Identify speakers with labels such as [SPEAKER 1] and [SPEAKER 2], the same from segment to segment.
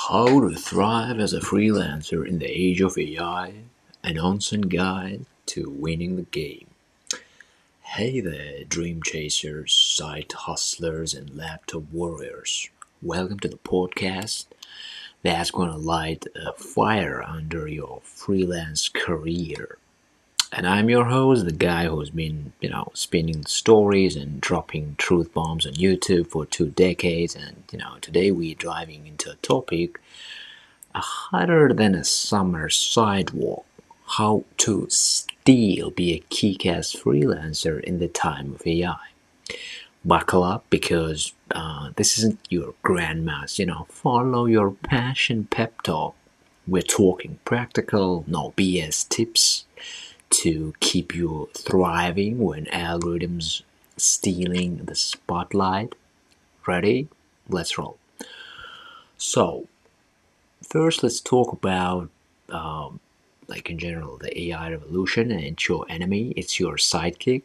[SPEAKER 1] How to thrive as a freelancer in the age of AI, an on guide to winning the game. Hey there, dream chasers, side hustlers, and laptop warriors. Welcome to the podcast that's going to light a fire under your freelance career. And I'm your host, the guy who's been, spinning stories and dropping truth bombs on YouTube for 2 decades. And, today we're diving into a topic hotter than a summer sidewalk. How to still be a kick-ass freelancer in the time of AI. Buckle up because this isn't your grandma's, follow your passion pep talk. We're talking practical, no BS tips to keep you thriving when algorithms stealing the spotlight. Ready? Let's roll. So, first, let's talk about, in general, the AI revolution, and it's your enemy, it's your sidekick.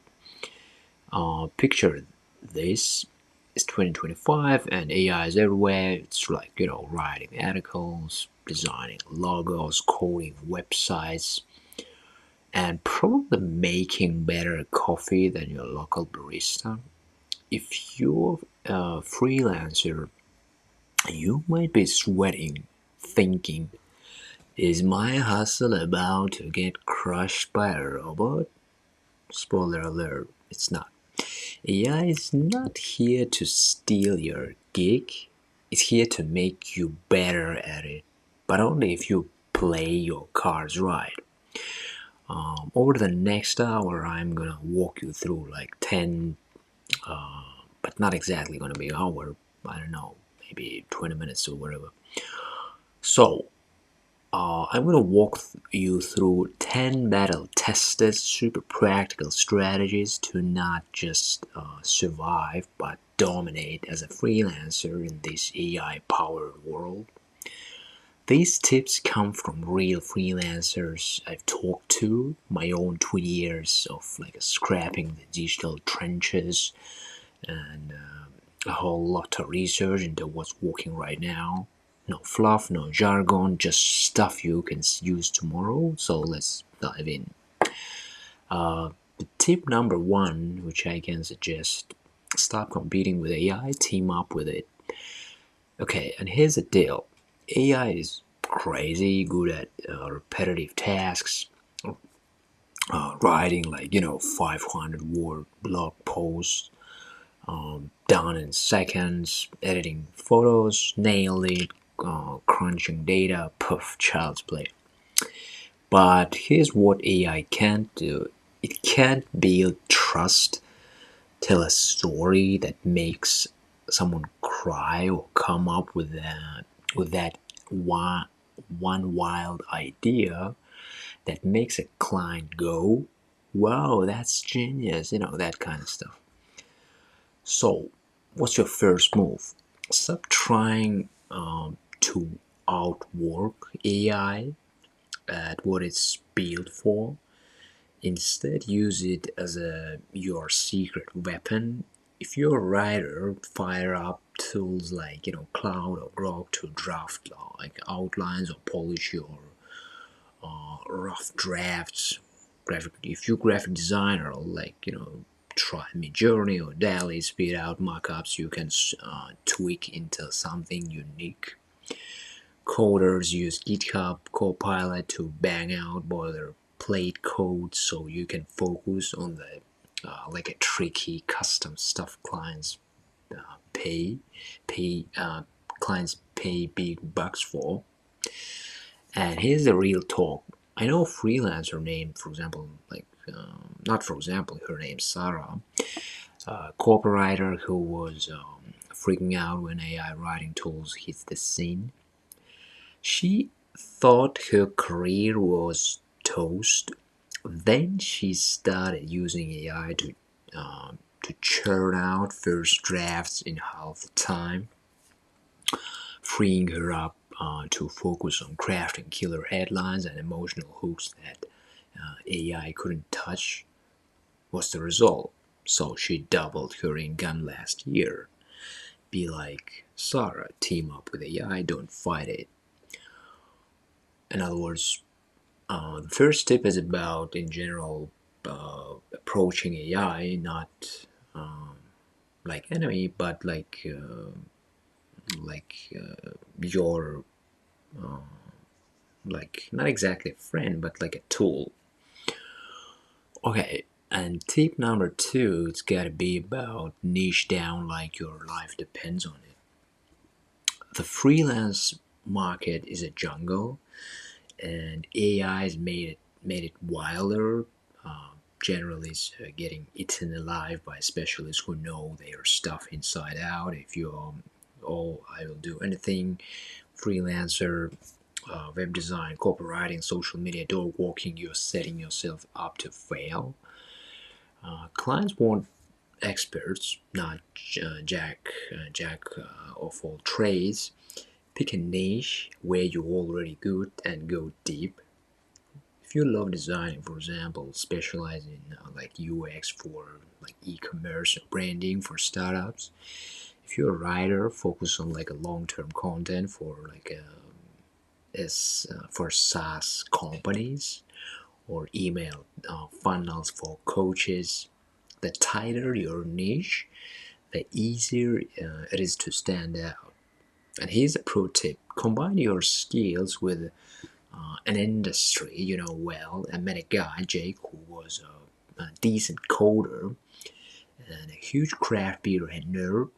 [SPEAKER 1] Picture this: it's 2025 and AI is everywhere. It's like, writing articles, designing logos, coding websites, and probably making better coffee than your local barista. If you're a freelancer, you might be sweating, thinking, is my hustle about to get crushed by a robot? Spoiler alert, it's not. AI is not here to steal your gig, it's here to make you better at it, but only if you play your cards right. Over the next hour, I'm gonna walk you through like 10, but not exactly gonna be an hour, I don't know, maybe 20 minutes or whatever. So, I'm going to walk you through 10 battle tested, super practical strategies to not just survive but dominate as a freelancer in this AI powered world. These tips come from real freelancers I've talked to, my own 20 years of scrapping the digital trenches, and a whole lot of research into what's working right now. No fluff, no jargon, just stuff you can use tomorrow. So let's dive in. The tip number one, which I can suggest: stop competing with AI, team up with it. Okay, and here's the deal: AI is crazy good at repetitive tasks, writing 500-word blog posts, done in seconds, editing photos, nailed it, crunching data, poof, child's play. But here's what AI can't do: it can't build trust, tell a story that makes someone cry, or come up with that one wild idea that makes a client go, wow, that's genius, that kind of stuff. So, what's your first move? Stop trying to outwork AI at what it's built for. Instead, use it as your secret weapon. If you're a writer, fire up tools like Cloud or Grok to draft outlines or polish your rough drafts. If you're a graphic designer, try Midjourney or Dali, speed out mockups you can tweak into something unique. Coders use GitHub Copilot to bang out boilerplate code so you can focus on the a tricky custom stuff pay pay clients pay big bucks for. And here's the real talk. I know a freelancer named, for example, not for example, her name's Sarah, a copywriter who was freaking out when AI writing tools hit the scene. She thought her career was toast. Then she started using AI to churn out first drafts in half the time, freeing her up to focus on crafting killer headlines and emotional hooks that AI couldn't touch. What's the result? So she doubled her income last year. be like Sarah, team up with AI, don't fight it. In other words, the first tip is about, in general, approaching AI, not um, like enemy, but your like not exactly a friend, but like a tool. Okay, and tip number two, it's gotta be about niche down like your life depends on it. The freelance market is a jungle, and AI has made it wilder. Generally, it's getting eaten alive by specialists who know their stuff inside out. If you oh, I will do anything, freelancer, web design, copywriting, social media, door walking, you're setting yourself up to fail. Clients want experts, not jack of all trades. Pick a niche where you're already good and go deep. If you love designing, for example, specialize in like UX for like e-commerce and branding for startups. If you're a writer, focus on like a long-term content for for SaaS companies, or email funnels for coaches. The tighter your niche, the easier it is to stand out. And here's a pro tip: combine your skills with an industry you know well. I met a guy, Jake, who was a decent coder and a huge craft beer nerd.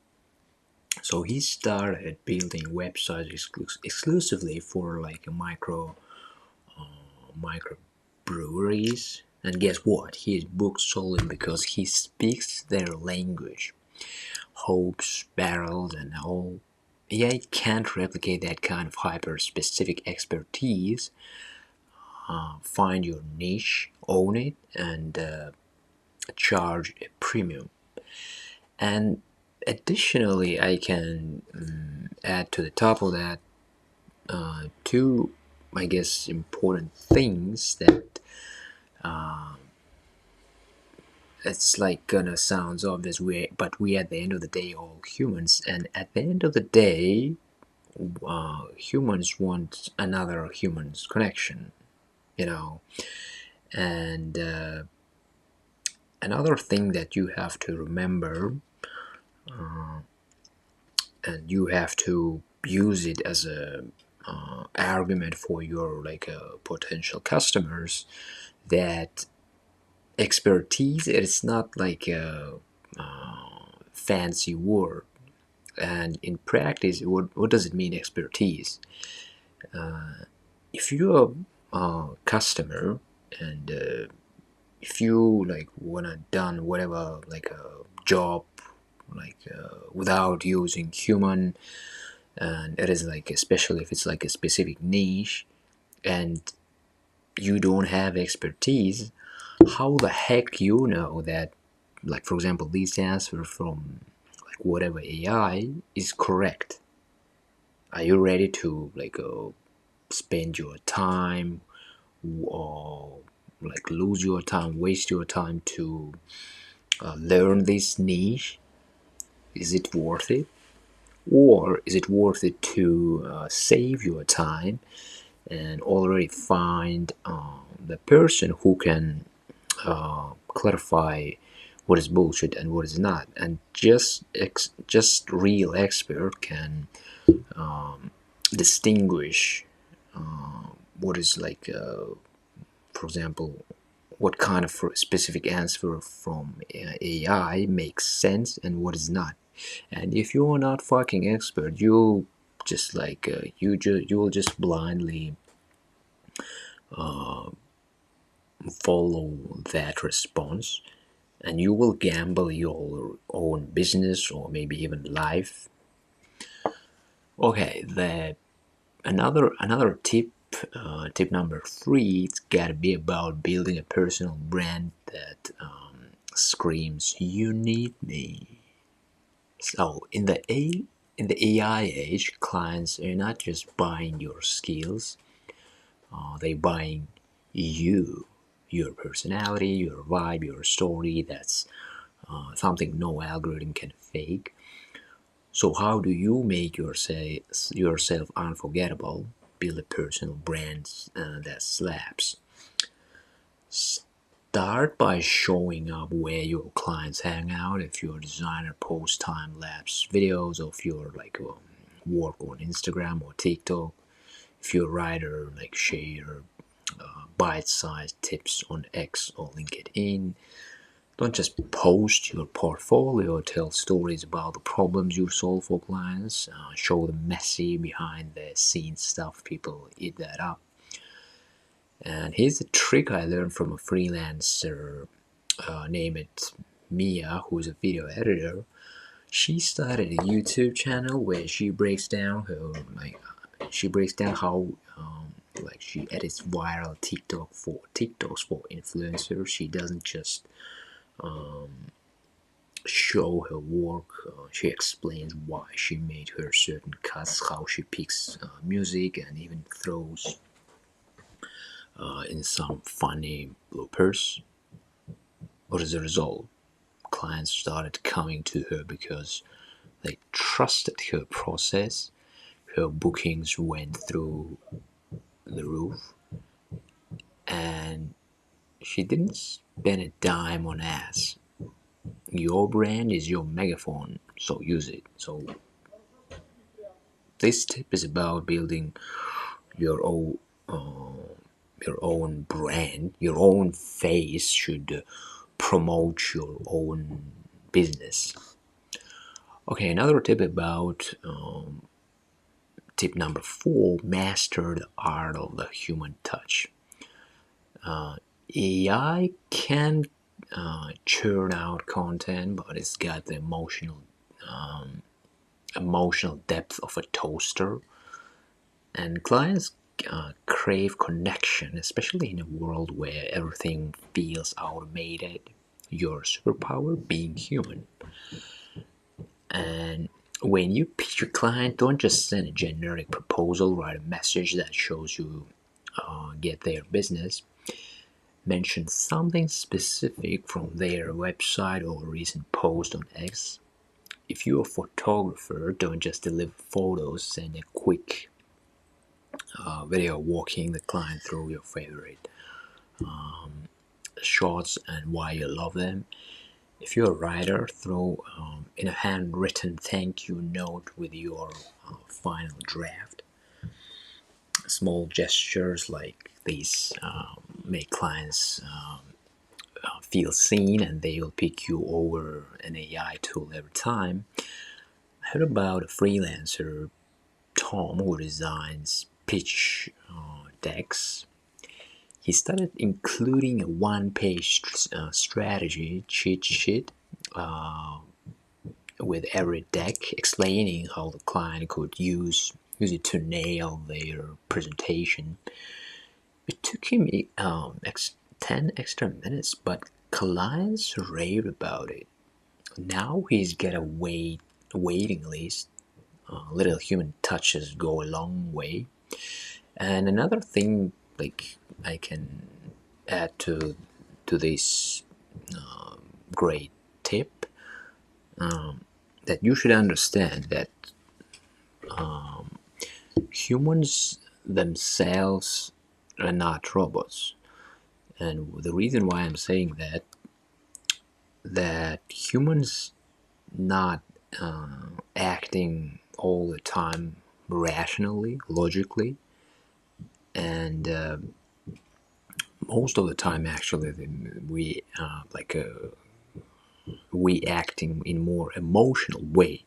[SPEAKER 1] So he started building websites exclusively for like a micro breweries. And guess what? He is booked solely because he speaks their language. Hopes, barrels, and all. AI can't replicate that kind of hyper specific expertise. Find your niche, own it, and charge a premium. And additionally, I can add to the top of that two, I guess, important things that it's like gonna sounds obvious, but we at the end of the day all humans, and at the end of the day, humans want another human's connection, you know. And another thing that you have to remember, and you have to use it as a argument for your like potential customers, that expertise, it's not like a fancy word. And in practice, what does it mean, expertise? If you're a customer, and if you like wanna done whatever like a job like without using human, and it is like, especially if it's like a specific niche and you don't have expertise, how the heck you know that, like for example, this answer from like whatever AI is correct? Are you ready to like spend your time, or like lose your time, waste your time to learn this niche? Is it worth it? Or is it worth it to save your time and already find the person who can clarify what is bullshit and what is not? And just real expert can distinguish what is like, for example, what kind of specific answer from AI makes sense and what is not. And if you're not fucking expert, you just like you will just blindly follow that response, and you will gamble your own business or maybe even life. Okay, the another tip, tip number three, it's gotta be about building a personal brand that screams "You need me." So in the AI age, clients are not just buying your skills; they're buying you, your personality, your vibe, your story. That's something no algorithm can fake. So how do you make yourself unforgettable? Build a personal brand that slaps. Start by showing up where your clients hang out. If you're a designer, post time-lapse videos of your work on Instagram or TikTok. If you're a writer, share bite-sized tips on X or LinkedIn. Don't just post your portfolio, tell stories about the problems you solve for clients, show the messy behind the scenes stuff. People eat that up. And here's a trick I learned from a freelancer named Mia, who's a video editor. She started a YouTube channel where she breaks down how she edits viral TikToks for influencers. She doesn't just show her work. She explains why she made her certain cuts, how she picks music, and even throws in some funny bloopers. But as a result, clients started coming to her because they trusted her process. Her bookings went through the roof, and she didn't spend a dime on ads. Your brand is your megaphone, so use it. So this tip is about building your own brand. Your own face should promote your own business. Okay, another tip about tip number 4: master the art of the human touch. AI can churn out content, but it's got the emotional depth of a toaster. And clients crave connection, especially in a world where everything feels automated. Your superpower being human. And when you pitch your client, don't just send a generic proposal. Write a message that shows you get their business. Mention something specific from their website or recent post on X. If you're a photographer, don't just deliver photos. Send a quick video walking the client through your favorite shots and why you love them. If you're a writer, throw in a handwritten thank you note with your final draft. Small gestures like these make clients feel seen, and they'll pick you over an AI tool every time. I heard about a freelancer, Tom, who designs pitch decks. He started including a one-page strategy cheat sheet with every deck, explaining how the client could use it to nail their presentation. It took him 10 extra minutes, but clients raved about it. Now he's got a waiting list. Little human touches go a long way. And another thing, I can add to this great tip, that you should understand that humans themselves are not robots. And the reason why I'm saying that humans not acting all the time rationally, logically, and most of the time actually we acting in more emotional way.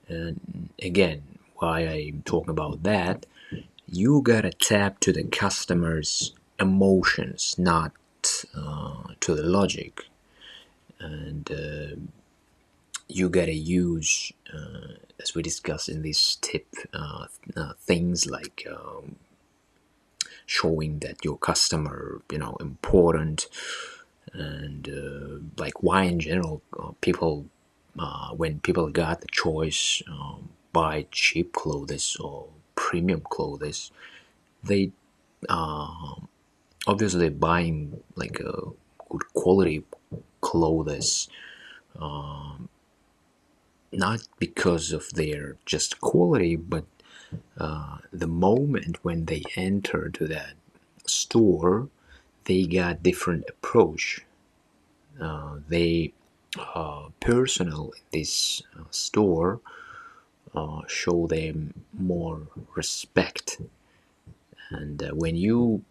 [SPEAKER 1] And again, why I'm talking about that, you gotta tap to the customer's emotions, not to the logic. And you gotta use, as we discussed in this tip, things like showing that your customer, important, and like why in general people when people got the choice, buy cheap clothes or premium clothes, they obviously buying like a good quality clothes not because of their just quality, but the moment when they enter to that store, they got different approach. They personnel in this store show them more respect, and when you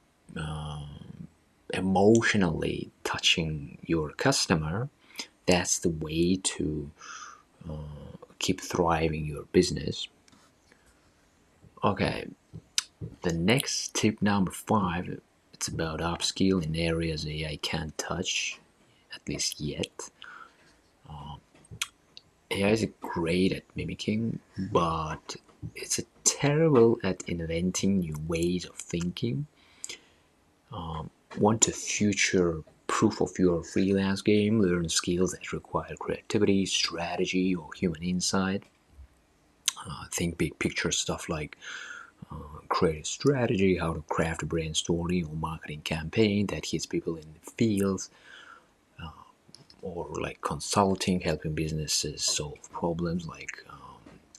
[SPEAKER 1] emotionally touching your customer, that's the way to keep thriving your business. Okay, the next tip number 5, it's about upskill in areas AI can't touch, at least yet. AI is great at mimicking, but it's a terrible at inventing new ways of thinking. Want to future proof of your freelance game, learn skills that require creativity, strategy, or human insight. Think big picture stuff like create a strategy, how to craft a brand story or marketing campaign that hits people in the fields, or like consulting, helping businesses solve problems like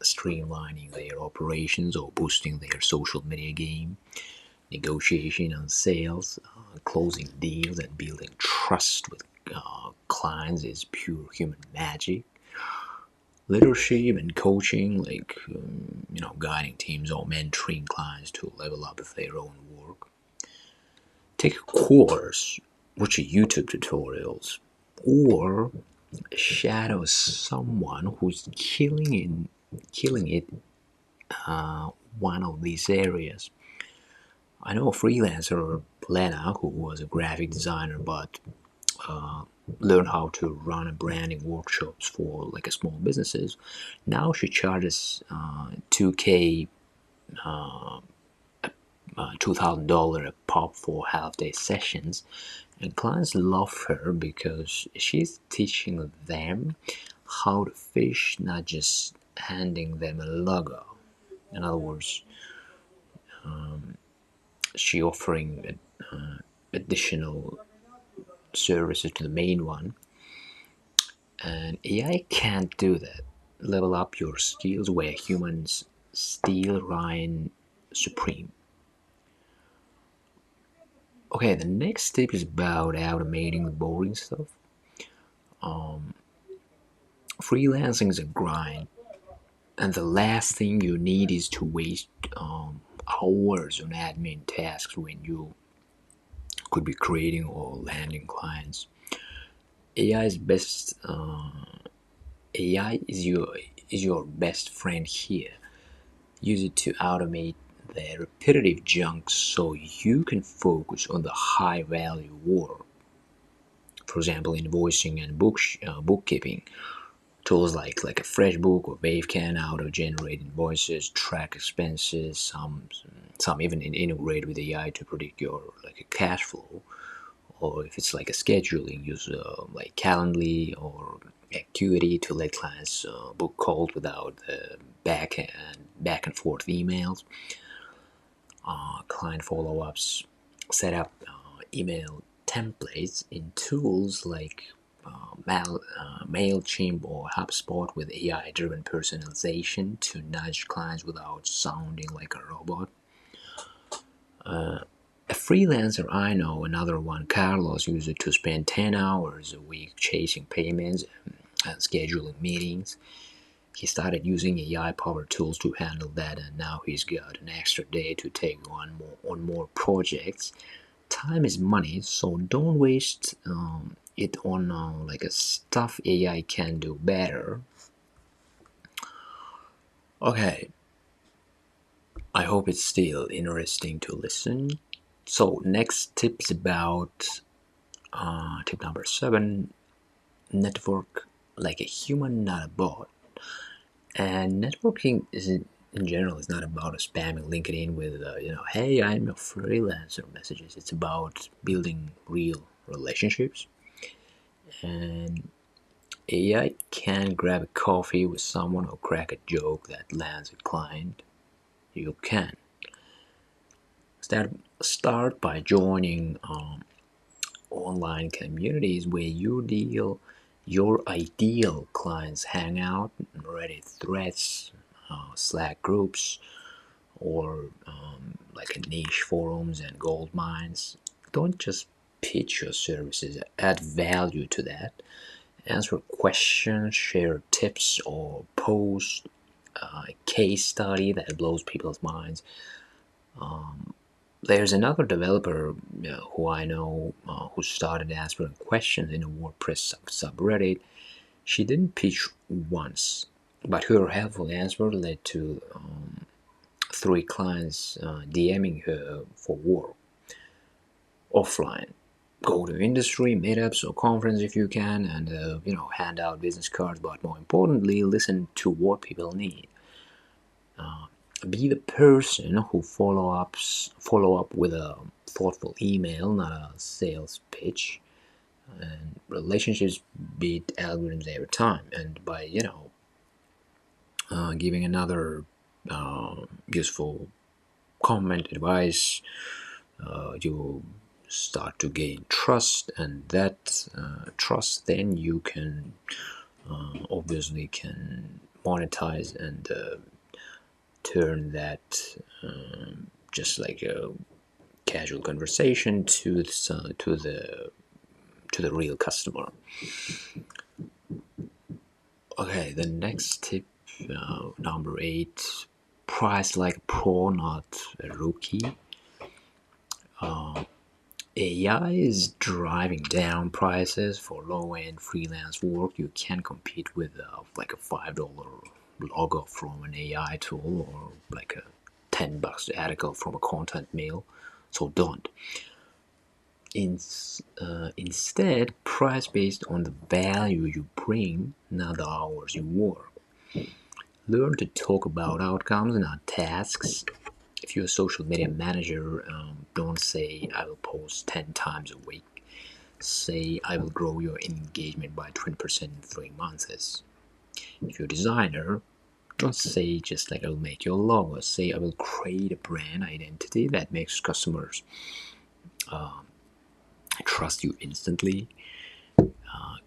[SPEAKER 1] streamlining their operations or boosting their social media game, negotiation and sales, closing deals and building trust with clients is pure human magic. Leadership and coaching, like guiding teams or mentoring clients to level up with their own work. Take a course, watch YouTube tutorials, or shadow someone who's killing it one of these areas. I know a freelancer, Lena, who was a graphic designer but learned how to run a branding workshops for like a small businesses. Now she charges 2k $2,000 a pop for half-day sessions, and clients love her because she's teaching them how to fish, not just handing them a logo. In other words, she offering additional services to the main one, and AI can't do that. Level up your skills where humans still reign supreme. Okay, the next step is about automating the boring stuff. Freelancing is a grind, and the last thing you need is to waste hours on admin tasks when you could be creating or landing clients. AI is best. AI is your best friend here. Use it to automate the repetitive junk so you can focus on the high value work. For example, invoicing and bookkeeping. Tools like a FreshBook or Wave can auto-generate invoices, track expenses. Some even integrate with AI to predict your like a cash flow. Or if it's like a scheduling, use like Calendly or Acuity to let clients book calls without back and forth emails. Client follow-ups, set up email templates in tools like MailChimp or HubSpot with AI-driven personalization to nudge clients without sounding like a robot. A freelancer I know, another one, Carlos, used to spend 10 hours a week chasing payments and scheduling meetings. He started using AI-powered tools to handle that, and now he's got an extra day to take on more projects. Time is money, so don't waste it on like a stuff AI can do better. Okay, I hope it's still interesting to listen. So next tips about tip number 7: network like a human, not a bot. And networking is in general is not about spamming LinkedIn with hey, I'm a freelancer messages. It's about building real relationships. And AI can grab a coffee with someone or crack a joke that lands a client. You can start by joining online communities where your ideal clients hangout, Reddit threads, Slack groups, or like a niche forums and gold mines. Don't just pitch your services, add value to that. Answer questions, share tips, or post a case study that blows people's minds. There's another developer who I know who started answering questions in a WordPress subreddit. She didn't pitch once, but her helpful answer led to 3 clients DMing her for work offline. Go to industry meetups or conference if you can, and hand out business cards. But more importantly, listen to what people need. Be the person who follow up with a thoughtful email, not a sales pitch. And relationships beat algorithms every time. And by giving another useful comment advice, you start to gain trust, and that trust then you can obviously can monetize and turn that just like a casual conversation to the real customer. Okay, the next tip, number 8, price like a pro, not a rookie. AI is driving down prices for low-end freelance work. You can't compete with like a $5 logo from an AI tool or like a $10 article from a content mill. So don't. Instead, price based on the value you bring, not the hours you work. Learn to talk about outcomes, not tasks. If you're a social media manager, don't say I will post 10 times a week. Say I will grow your engagement by 20% in 3 months. If you're a designer, don't say just like I will make your logo. Say I will create a brand identity that makes customers trust you instantly.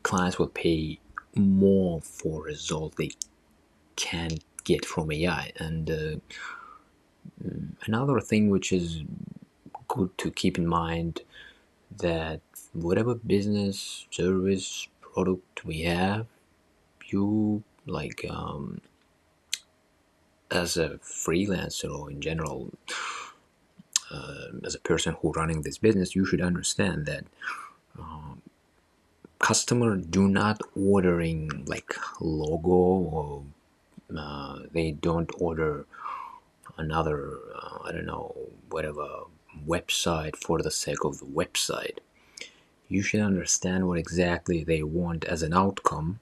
[SPEAKER 1] Clients will pay more for results they can't get from AI. And another thing which is good to keep in mind, that whatever business, service, product we have, you like as a freelancer or in general as a person who running this business, you should understand that customer do not ordering like logo, or they don't order another I don't know, whatever website for the sake of the website. You should understand what exactly they want as an outcome.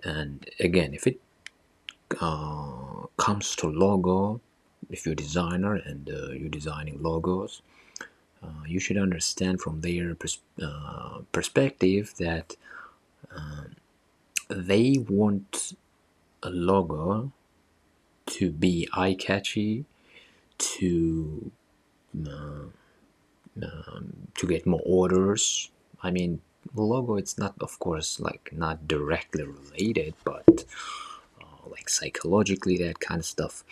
[SPEAKER 1] And again, if it comes to logo, if you're a designer and you're designing logos, you should understand from their perspective that they want a logo to be eye-catchy, to get more orders. I mean, logo, it's not, of course, like not directly related, but like psychologically, that kind of stuff.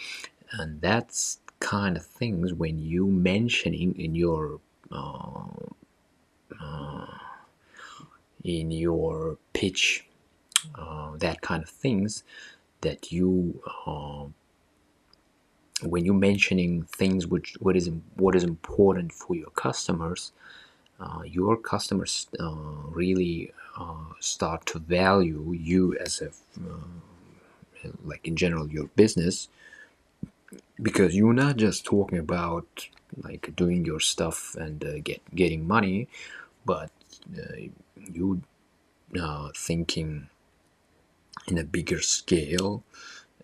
[SPEAKER 1] And that's kind of things when you mentioning in your pitch, that kind of things that you when you're mentioning things what is important for your customers really start to value you as a like in general your business, because you're not just talking about like doing your stuff and getting money, but you thinking in a bigger scale,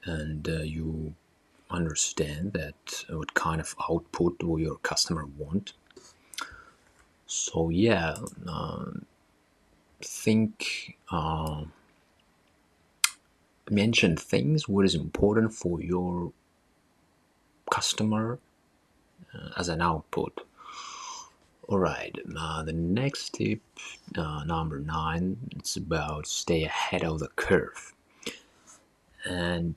[SPEAKER 1] and you understand that what kind of output will your customer want. So yeah, think mention things what is important for your customer as an output. All right, the next tip, number 9, it's about stay ahead of the curve. And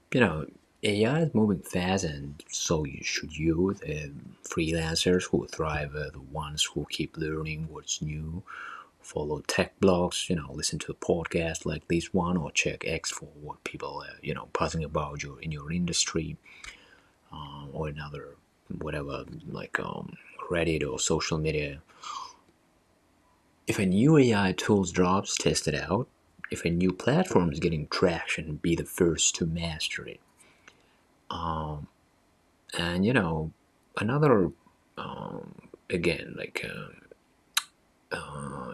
[SPEAKER 1] AI is moving fast, and so you should you. The freelancers who thrive are the ones who keep learning what's new, follow tech blogs, listen to a podcast like this one, or check X for what people are, buzzing about in your industry, or another whatever, like Reddit or social media. If a new AI tools drops, test it out. If a new platform is getting traction, be the first to master it. And another again like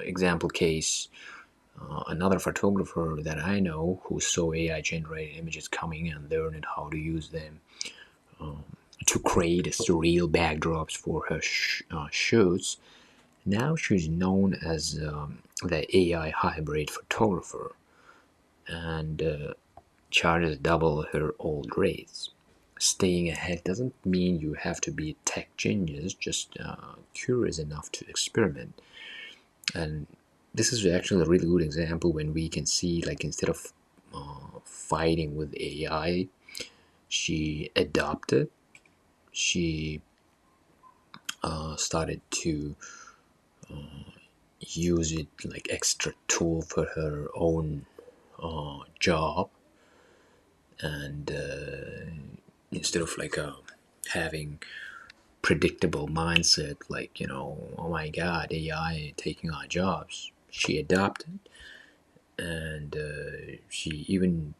[SPEAKER 1] example case, another photographer that I know who saw AI generated images coming and learned how to use them to create surreal backdrops for her shoots. Now she's known as the AI hybrid photographer, and charges double her old rates. Staying ahead doesn't mean you have to be a tech genius, just curious enough to experiment. And this is actually a really good example when we can see, like, instead of fighting with AI, she adopted, she started to use it like extra tool for her own job, and instead of like having predictable mindset like oh my god, AI taking our jobs, she adopted, and she even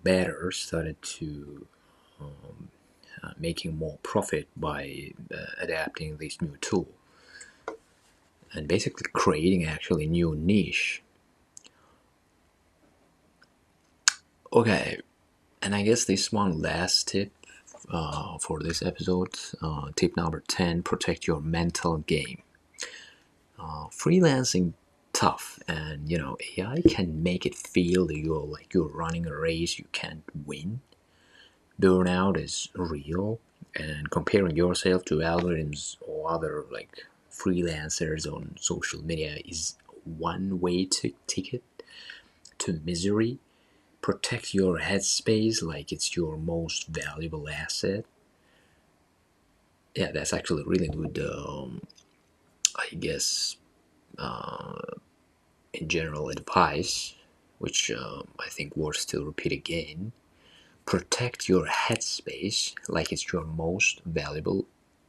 [SPEAKER 1] better started to making more profit by adapting this new tool and basically creating actually new niche. Okay, and I guess this one last tip for this episode, tip number 10: protect your mental game. Freelancing tough, and AI can make it feel that you're running a race you can't win. Burnout is real, and comparing yourself to algorithms or other like freelancers on social media is one way to ticket to misery. Protect your headspace like it's your most valuable asset. Yeah, that's actually really good, I guess, in general advice, which I think worth to repeat again. Protect your headspace like it's your most valuable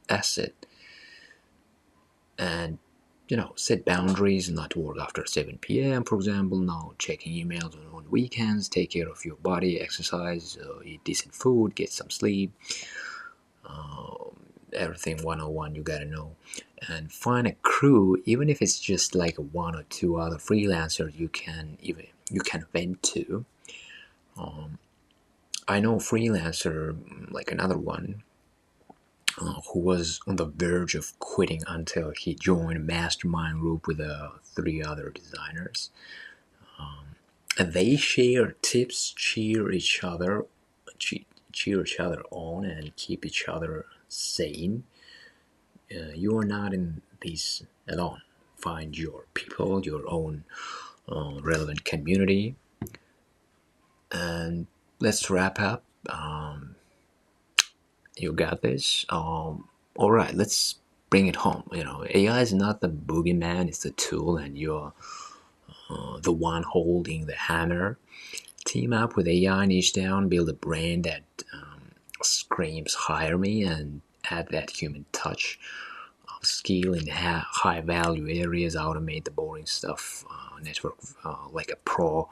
[SPEAKER 1] asset. And set boundaries, not to work after 7 p.m., for example, no checking emails on weekends, take care of your body, exercise, eat decent food, get some sleep, everything 101 you gotta know. And find a crew, even if it's just like one or two other freelancers you can vent to. I know freelancer, like another one, who was on the verge of quitting until he joined a mastermind group with three other designers. And they share tips, cheer each other on, and keep each other sane. You are not in this alone. Find your people, your own relevant community, and let's wrap up. You got this. All right, let's bring it home. AI is not the boogeyman; it's the tool, and you're the one holding the hammer. Team up with AI, niche down, build a brand that screams "hire me," and add that human touch. Skill in high value areas, automate the boring stuff, network like a pro,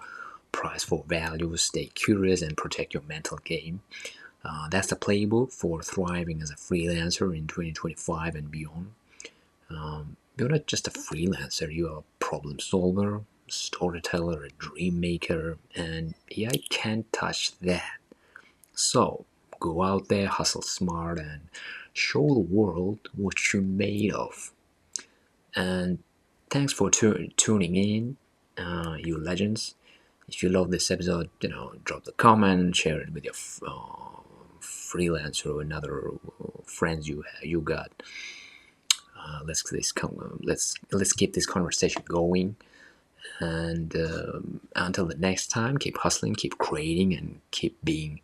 [SPEAKER 1] price for value, stay curious, and protect your mental game. That's the playbook for thriving as a freelancer in 2025 and beyond. You're not just a freelancer, you're a problem solver, storyteller, a dream maker, and AI can't touch that. So go out there, hustle smart, and show the world what you're made of. And thanks for tuning in, you legends. If you love this episode, drop the comment, share it with your freelancer or another friends you got. let's keep this conversation going. And until the next time, keep hustling, keep creating, and keep being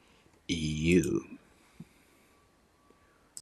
[SPEAKER 1] you.